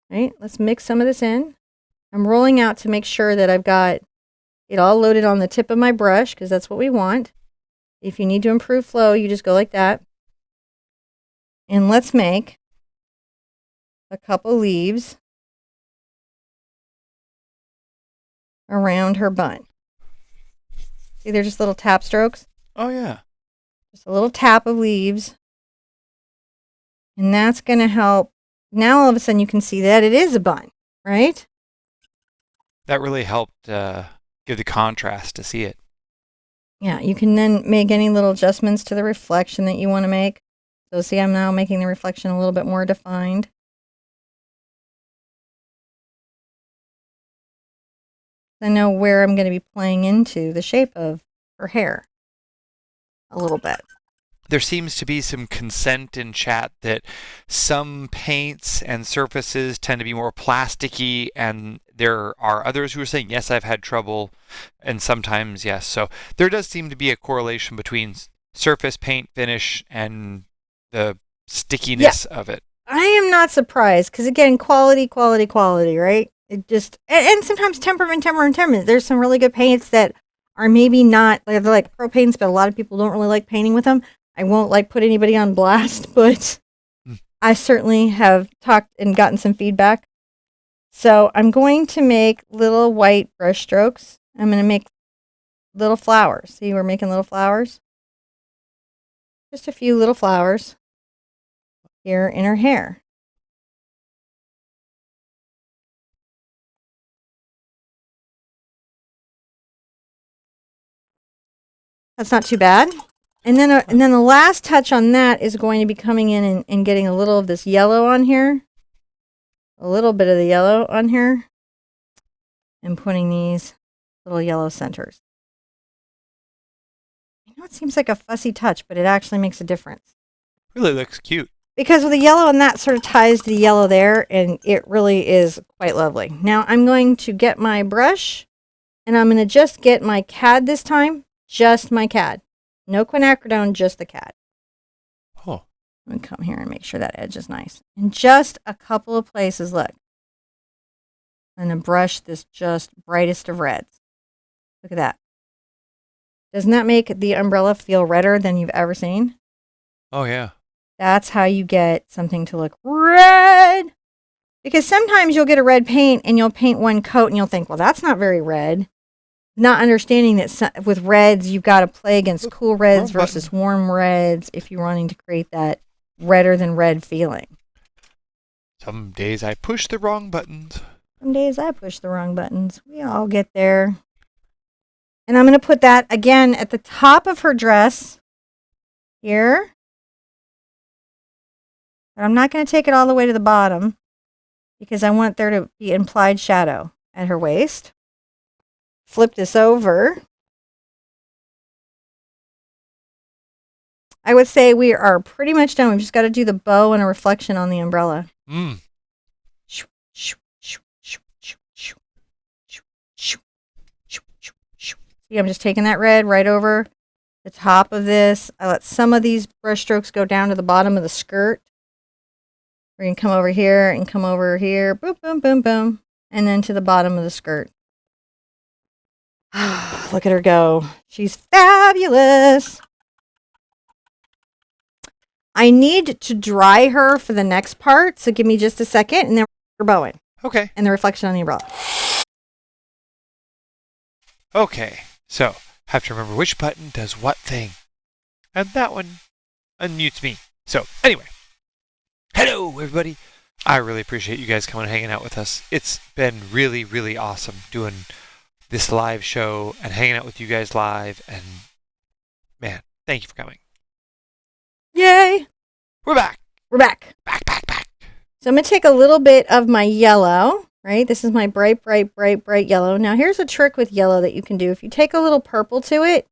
[SPEAKER 1] Right? Let's mix some of this in. I'm rolling out to make sure that I've got it all loaded on the tip of my brush, because that's what we want. If you need to improve flow, you just go like that. And let's make a couple leaves around her bun. See, they're just little tap strokes.
[SPEAKER 2] Oh, yeah.
[SPEAKER 1] Just a little tap of leaves. And that's going to help. Now all of a sudden you can see that it is a bun, right?
[SPEAKER 2] That really helped give the contrast to see it.
[SPEAKER 1] Yeah, you can then make any little adjustments to the reflection that you want to make. So see, I'm now making the reflection a little bit more defined. I know where I'm going to be playing into the shape of her hair a little bit.
[SPEAKER 2] There seems to be some consent in chat that some paints and surfaces tend to be more plasticky, and there are others who are saying, yes, I've had trouble, and sometimes yes. So there does seem to be a correlation between surface paint finish and the stickiness of it.
[SPEAKER 1] I am not surprised, because again, quality, right? It just, and sometimes temperament. There's some really good paints that are maybe not, they're like pro paints, but a lot of people don't really like painting with them. I won't like put anybody on blast, but I certainly have talked and gotten some feedback. So I'm going to make little white brush strokes. I'm going to make little flowers. See, we're making little flowers. Just a few little flowers here in her hair. That's not too bad. And then the last touch on that is going to be coming in and getting a little of this yellow on here. A little bit of the yellow on here. And putting these little yellow centers. I know it seems like a fussy touch, but it actually makes a difference.
[SPEAKER 2] Really looks cute.
[SPEAKER 1] Because with the yellow and that sort of ties to the yellow there, and it really is quite lovely. Now I'm going to get my brush, and I'm going to just get my CAD this time. Just my CAD. No quinacridone, just the CAD.
[SPEAKER 2] Oh.
[SPEAKER 1] I'm going to come here and make sure that edge is nice. And just a couple of places, look. I'm going to brush this just brightest of reds. Look at that. Doesn't that make the umbrella feel redder than you've ever seen?
[SPEAKER 2] Oh, yeah.
[SPEAKER 1] That's how you get something to look red. Because sometimes you'll get a red paint and you'll paint one coat and you'll think, well, that's not very red. Not understanding that with reds, you've got to play against cool reds versus warm reds if you're wanting to create that redder than red feeling.
[SPEAKER 2] Some days I push the wrong buttons.
[SPEAKER 1] Some days I push the wrong buttons. We all get there. And I'm going to put that again at the top of her dress here. But I'm not going to take it all the way to the bottom because I want there to be implied shadow at her waist. Flip this over. I would say we are pretty much done. We've just got to do the bow and a reflection on the umbrella. See, I'm just taking that red right over the top of this. I let some of these brush strokes go down to the bottom of the skirt. We're going to come over here and come over here. Boom, boom, boom, boom. And then to the bottom of the skirt. Look at her go. She's fabulous. I need to dry her for the next part, so give me just a second, and then we're bowing.
[SPEAKER 2] Okay.
[SPEAKER 1] And the reflection on the umbrella.
[SPEAKER 2] Okay, so have to remember which button does what thing. And that one unmutes me. So anyway, hello everybody. I really appreciate you guys coming and hanging out with us. It's been really, really awesome doing this live show and hanging out with you guys live. And man, thank you for coming.
[SPEAKER 1] Yay!
[SPEAKER 2] We're back.
[SPEAKER 1] We're back.
[SPEAKER 2] Back.
[SPEAKER 1] So I'm going to take a little bit of my yellow, right? This is my bright, bright, bright, bright yellow. Now here's a trick with yellow that you can do. If you take a little purple to it,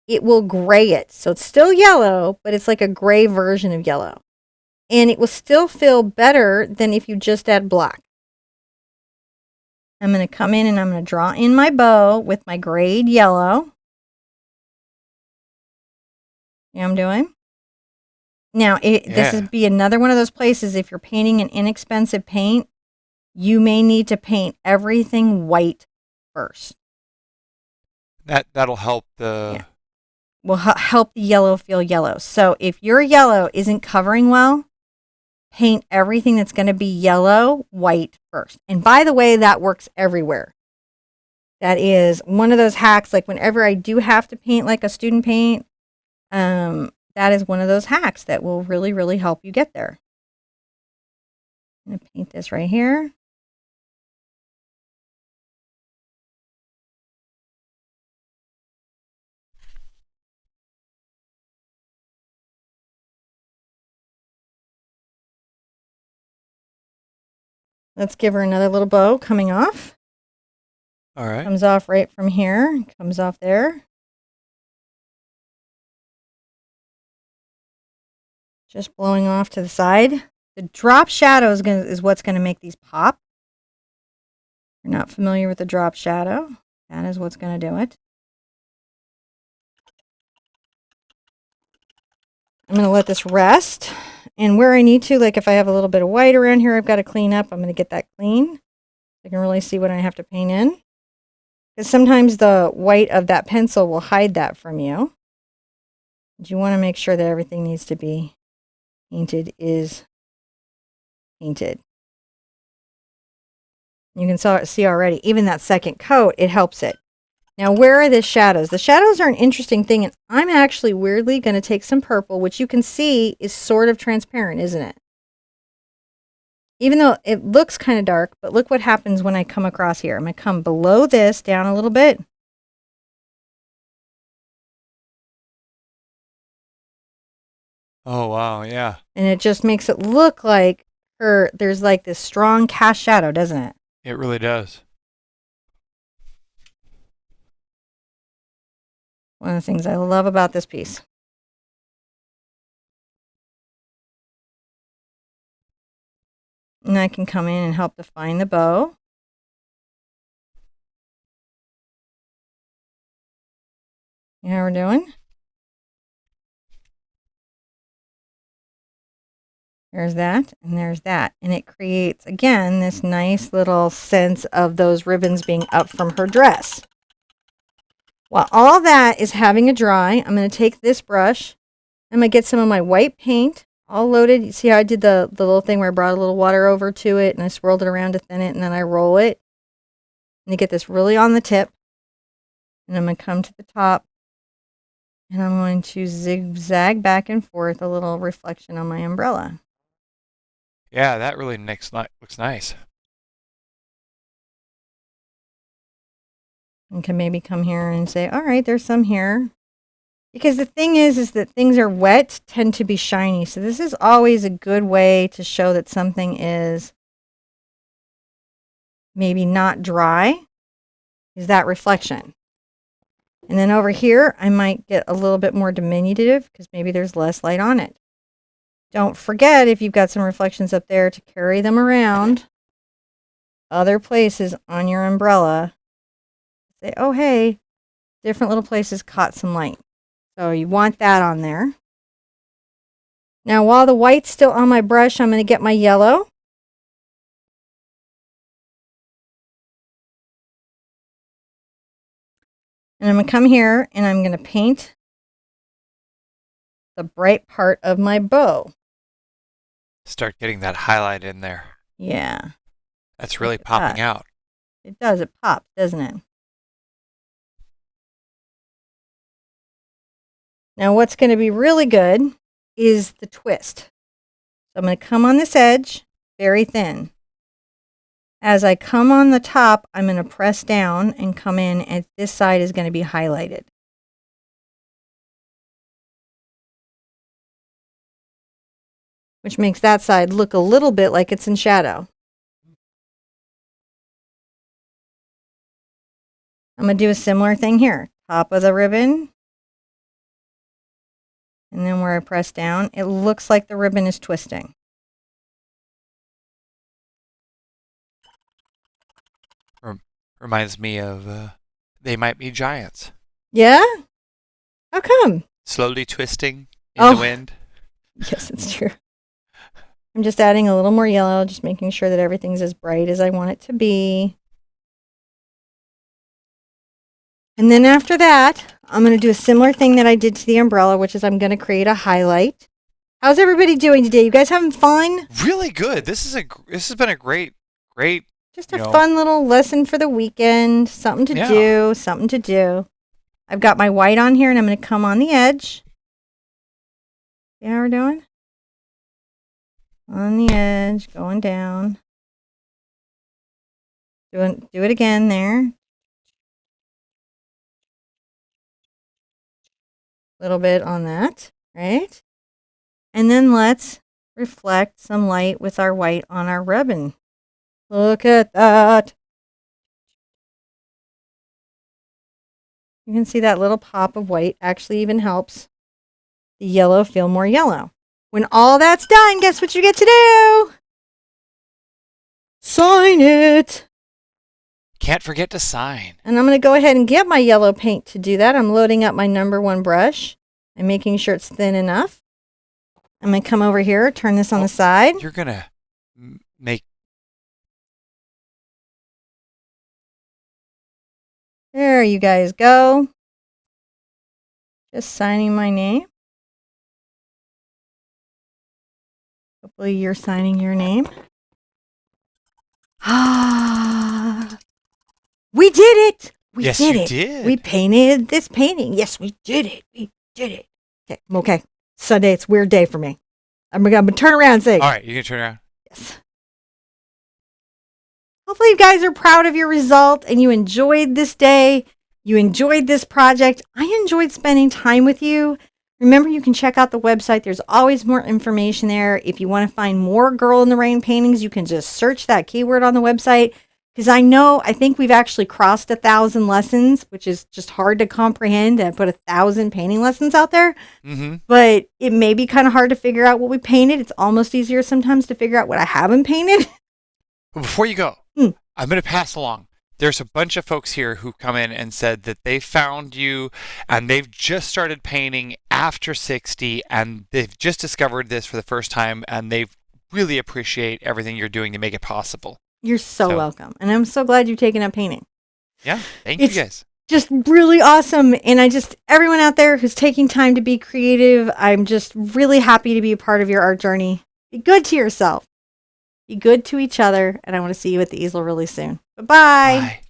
[SPEAKER 1] it will gray it. So it's still yellow, but it's like a gray version of yellow. And it will still feel better than if you just add black. I'm going to come in and I'm going to draw in my bow with my grayed yellow. See what I'm doing? Now, this would be another one of those places, if you're painting an inexpensive paint, you may need to paint everything white first.
[SPEAKER 2] That'll help the...
[SPEAKER 1] Yeah. Will help the yellow feel yellow. So if your yellow isn't covering well, paint everything that's going to be yellow white first. And by the way, that works everywhere. That is one of those hacks, like whenever I do have to paint like a student paint, that is one of those hacks that will really, really help you get there. I'm going to paint this right here. Let's give her another little bow coming off.
[SPEAKER 2] All right.
[SPEAKER 1] Comes off right from here. Comes off there. Just blowing off to the side. The drop shadow is what's going to make these pop. If you're not familiar with the drop shadow, that is what's going to do it. I'm going to let this rest. And where I need to, like if I have a little bit of white around here, I've got to clean up. I'm going to get that clean. I can really see what I have to paint in. Because sometimes the white of that pencil will hide that from you. But you want to make sure that everything needs to be painted is painted. You can see already, even that second coat, it helps it. Now, where are the shadows? The shadows are an interesting thing, and I'm actually weirdly going to take some purple, which you can see is sort of transparent, isn't it? Even though it looks kind of dark, but look what happens when I come across here. I'm going to come below this down a little bit.
[SPEAKER 2] Oh, wow, yeah.
[SPEAKER 1] And it just makes it look like there's like this strong cast shadow, doesn't it?
[SPEAKER 2] It really does.
[SPEAKER 1] One of the things I love about this piece. And I can come in and help define the bow. You know how we're doing? There's that, and there's that. And it creates, again, this nice little sense of those ribbons being up from her dress. While all that is having a dry, I'm going to take this brush. I'm going to get some of my white paint all loaded. You see how I did the little thing where I brought a little water over to it and I swirled it around to thin it and then I roll it. And to get this really on the tip. And I'm going to come to the top. And I'm going to zigzag back and forth a little reflection on my umbrella.
[SPEAKER 2] Yeah, that really looks nice.
[SPEAKER 1] And can maybe come here and say, all right, there's some here. Because the thing is that things are wet, tend to be shiny. So this is always a good way to show that something is maybe not dry, is that reflection. And then over here, I might get a little bit more diminutive because maybe there's less light on it. Don't forget, if you've got some reflections up there, to carry them around other places on your umbrella. Say, oh, hey, different little places caught some light. So you want that on there. Now, while the white's still on my brush, I'm going to get my yellow. And I'm going to come here and I'm going to paint the bright part of my bow.
[SPEAKER 2] Start getting that highlight in there.
[SPEAKER 1] Yeah.
[SPEAKER 2] That's really popping out.
[SPEAKER 1] It does. It pops, doesn't it? Now, what's going to be really good is the twist. So I'm going to come on this edge very thin. As I come on the top, I'm going to press down and come in, and this side is going to be highlighted. Which makes that side look a little bit like it's in shadow. I'm going to do a similar thing here. Top of the ribbon. And then where I press down, it looks like the ribbon is twisting.
[SPEAKER 2] Reminds me of They Might Be Giants.
[SPEAKER 1] Yeah? How come?
[SPEAKER 2] Slowly twisting in the wind.
[SPEAKER 1] Yes, it's true. I'm just adding a little more yellow, just making sure that everything's as bright as I want it to be. And then after that, I'm going to do a similar thing that I did to the umbrella, which is I'm going to create a highlight. How's everybody doing today? You guys having fun?
[SPEAKER 2] Really good. This has been a great.
[SPEAKER 1] Just a fun little lesson for the weekend. Something to do. Something to do. I've got my white on here, and I'm going to come on the edge. See how we're doing? On the edge, going down. Do it again there. Little bit on that, right? And then let's reflect some light with our white on our ribbon. Look at that. You can see that little pop of white actually even helps the yellow feel more yellow. When all that's done, guess what you get to do? Sign it.
[SPEAKER 2] Can't forget to sign.
[SPEAKER 1] And I'm going to go ahead and get my yellow paint to do that. I'm loading up my #1 brush and making sure it's thin enough. I'm going to come over here, turn this on the side.
[SPEAKER 2] You're going to make...
[SPEAKER 1] There you guys go. Just signing my name. Hopefully you're signing your name. Ah, we did it.
[SPEAKER 2] Yes, you did.
[SPEAKER 1] We painted this painting. Yes, we did it. We did it. Okay. Sunday, it's a weird day for me. I'm going to turn around and say.
[SPEAKER 2] All right, you can turn around.
[SPEAKER 1] Yes. Hopefully you guys are proud of your result and you enjoyed this day. You enjoyed this project. I enjoyed spending time with you. Remember, you can check out the website. There's always more information there. If you want to find more Girl in the Rain paintings, you can just search that keyword on the website. Because I think we've actually crossed 1,000 lessons, which is just hard to comprehend. I put 1,000 painting lessons out there, but it may be kind of hard to figure out what we painted. It's almost easier sometimes to figure out what I haven't painted.
[SPEAKER 2] Well, before you go, I'm going to pass along. There's a bunch of folks here who come in and said that they found you and they've just started painting after 60 and they've just discovered this for the first time and they really appreciate everything you're doing to make it possible.
[SPEAKER 1] You're so welcome. And I'm so glad you've taken up painting.
[SPEAKER 2] Yeah, thank you guys.
[SPEAKER 1] Just really awesome. And everyone out there who's taking time to be creative, I'm just really happy to be a part of your art journey. Be good to yourself. Be good to each other. And I want to see you at the easel really soon. Bye-bye. Bye.